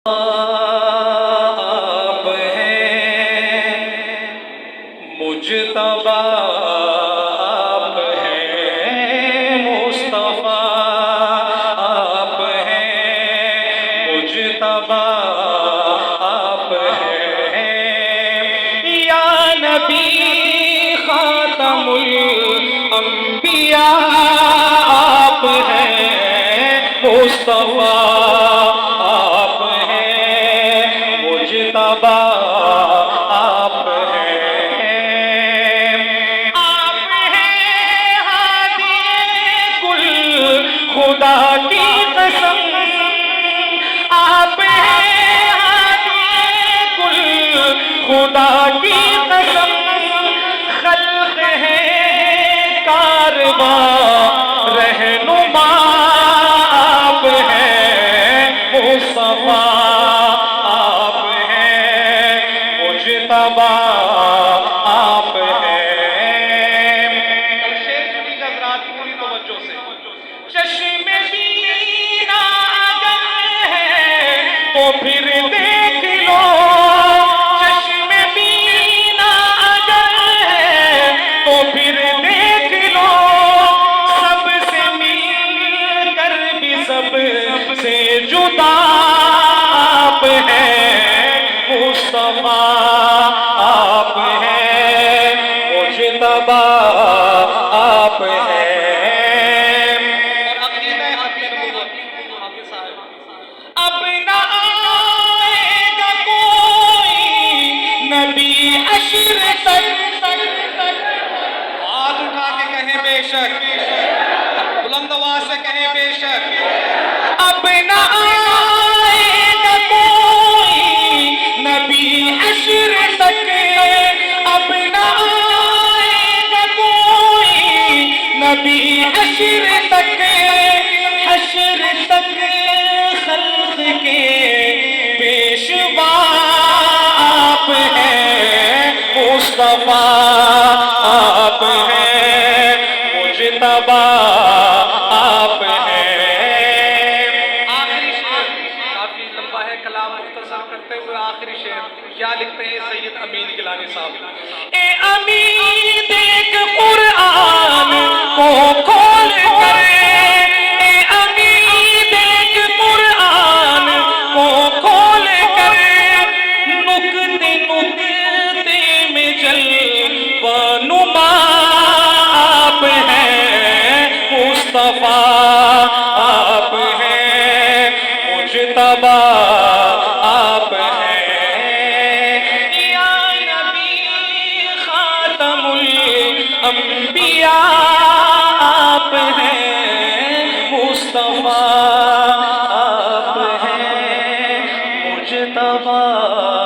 آپ ہیں مجتبی، آپ ہیں مصطفیٰ، آپ ہیں مجتبی، آپ ہیں یا نبی خاتم الانبیاء، آپ ہیں مصطفیٰ، آپ ہیں ہادی کل خدا کی قسم، آپ ہیں ہادی کل خدا کی قسم، خلق ہے کارواں رہنما، آپ ہیں مصطفیٰ، آپ ہیں۔ شیر سنیے حضرات پوری توجہ سے۔ چشم بینا اگر ہے تو پھر دیکھ لو، چشم بینا اگر ہے تو پھر دیکھ لو، سب سے مل کر بھی سب سے جدا آپ ہیں مصطفیٰ، آپ ہیں مجتبی، آپ ہیں۔ اور عقیدہ حاکم نبوت حافظ صاحب، اب نہ آئے گا کوئی نبی حشر تک، ہاتھ اٹھا کے کہیں بے شک، بلند آواز سے کہیں بے شک، اب نہ آئے گا کوئی نبی حشر تک، اب نہ آئے گا کوئی نبی حشر تک، حشر تک خلق کے پیشوا آپ ہیں مصطفیٰ، آپ ہیں مجتبی، آپ ہیں۔ آخری شعر کافی لمبا ہے، کلام مختصر کرتے ہوئے آخری شعر کیا لکھتے ہیں سید امین گیلانی صاحب؟ اے امین دیکھ قرآن کو کھول کر، اے امین دیکھ قرآن کو کھول کر، نکتے نکتے میں جلوہ نما آپ ہیں مصطفیٰ، آپ ہیں مجتبی، آپ ہیں یا نبی خاتم الانبیاء، آپ ہیں مصطفیٰ، آپ ہیں مجتبی۔